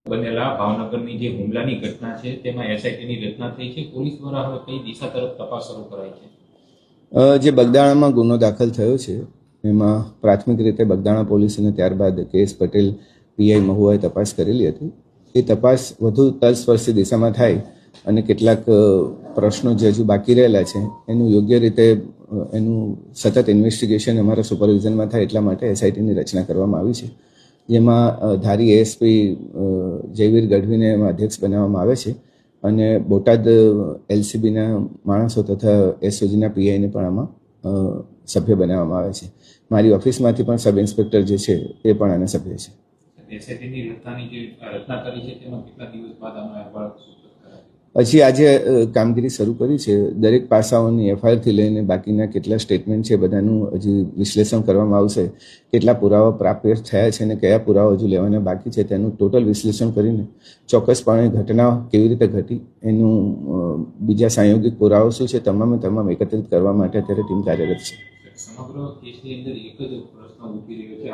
બનેલા ભાવનગરની જે હુમલાની ઘટના છે તેમાં એસઆઈટીની રચના થઈ છે. પોલીસ દ્વારા હવે કઈ દિશા તરફ તપાસ શરૂ કરાઈ છે? જે બગદાણામાં ગુનો દાખલ થયો છે એમાં પ્રાથમિક રીતે બગદાણા પોલીસ અને ત્યારબાદ કેએસ પટેલ પીઆઈ મહુવાએ તપાસ કરેલી હતી. એ તપાસ વધુ તલસ્પર્શી દિશામાં થાય અને કેટલાક પ્રશ્નો જે હજુ બાકી રહેલા છે એનું યોગ્ય રીતે એનું સતત ઇન્વેસ્ટિગેશન અમારા સુપરવિઝનમાં થાય એટલા માટે એસઆઈટીની રચના કરવામાં આવી છે, જેમાં ધારી એએસપી જયવીર ગઢવીને એમાં અધ્યક્ષ બનાવવામાં આવે છે અને બોટાદ એલસીબીના માણસો તથા એસઓજીના પીઆઈને પણ આમાં સભ્ય બનાવવામાં આવે છે. મારી ઓફિસમાંથી પણ સબ ઇન્સ્પેક્ટર જે છે એ પણ આના સભ્ય છે. એસઆઈટીની રચનાની જે રચના કરી છે તેમાં કેટલા દિવસ બાદ આનો અહેવાલ હજી આજે કામગીરી શરૂ કરી છે. દરેક પાસાઓની એફઆઈઆરથી લઈને બાકીના કેટલા સ્ટેટમેન્ટ છે બધાનું હજી વિશ્લેષણ કરવામાં આવશે. કેટલા પુરાવા પ્રાપ્ત થયા છે અને કયા પુરાવા હજુ લેવાના બાકી છે તેનું ટોટલ વિશ્લેષણ કરીને ચોક્કસપણે ઘટના કેવી રીતે ઘટી એનું બીજા સંયોગિક પુરાવા શું છે તમામ એકત્રિત કરવા માટે અત્યારે ટીમ કાર્યરત છે. સમગ્ર કેસની અંદર એક જ પ્રશ્ન ઉઠી રહ્યો છે,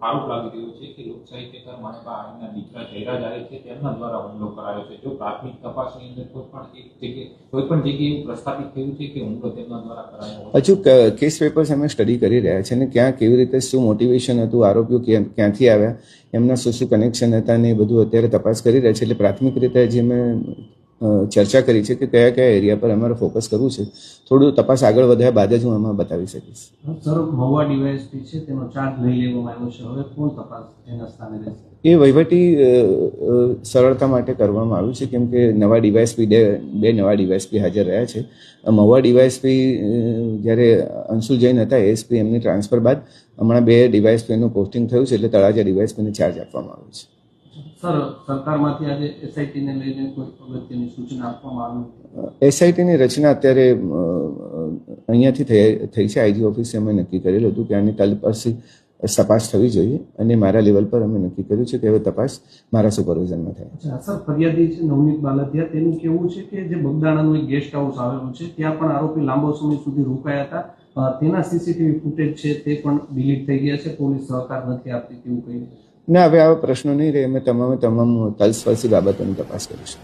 આરોપ લાગી રહ્યો છે કે લોક સાહિત્યકાર માનવા આહીના દીકરા જયરાજ આરે છે તેમના દ્વારા હુમલો કરાયો છે. જો પ્રાથમિક તપાસની અંદર કોઈ પણ જગ્યાએ એવું પ્રસ્થાપિત થયું છે કે હુમલો તેમના દ્વારા કરાયો? હજુ કેસ પેપર્સ અમે સ્ટડી કરી રહ્યા છે અને ક્યાં કેવી રીતે શું મોટિવેશન હતું, આરોપીઓ ક્યાંથી આવ્યા, એમના શું કનેક્શન હતા ને એ બધું અત્યારે તપાસ કરી રહ્યા છે. એટલે પ્રાથમિક રીતે જે મેં ચર્ચા કરી છે કે કયા કયા એરિયા પર અમારે ફોકસ કરવું છે. થોડું તપાસ આગળ વધ્યા બાદ જ હું આમાં બતાવી શકીશ. સર, મહુવા ડીવાયએસપી છે તેનો ચાર્જ લઈ લેવામાં આવ્યો છે, હવે કોણ તપાસ એના સ્થાને રહેશે? એ વહીવટી સરળતા માટે કરવામાં આવ્યું છે, કેમ કે નવા ડીવાયએસપી બે નવા ડીવાયએસપી હાજર રહ્યા છે. મહુવા ડીવાયએસપી જ્યારે અંશુલ જૈન હતા એએસપી, એમની ટ્રાન્સફર બાદ હમણાં બે ડીવાયએસપીનું પોસ્ટિંગ થયું છે, એટલે તળાજા ડીવાયએસપીને ચાર્જ આપવામાં આવ્યો છે. સર, સરકારમાંથી આજે એસઆઈટીને લઈને કોઈ અગત્યની સૂચના આપવામાં આવી? એસઆઈટીની રચના અત્યારે અહીંયાથી થઈ છે. આઈજી ઓફિસે અમે નક્કી કરેલું હતું કે આની તલસ્પર્શી તપાસ થવી જોઈએ અને મારા લેવલ પર અમે નક્કી કર્યું છે કે હવે તપાસ મારા સુપરવિઝનમાં થાય. સર, ફરિયાદી છે નવનીત બાલદિયા, તેનું કેવું છે કે જે બગદાણાનું એક ગેસ્ટ હાઉસ આવેલું છે ત્યાં પણ આરોપી લાંબો સમય સુધી રોકાયા હતા, તેના સીસીટીવી ફૂટેજ છે તે પણ ડિલીટ થઈ ગયા છે, પોલીસ સહકાર નથી આપતી તેવું કહ્યું. ના, હવે આવા પ્રશ્નો નહીં રહે. અમે તમામ તલસ્પર્શી બાબતોની તપાસ કરીશું.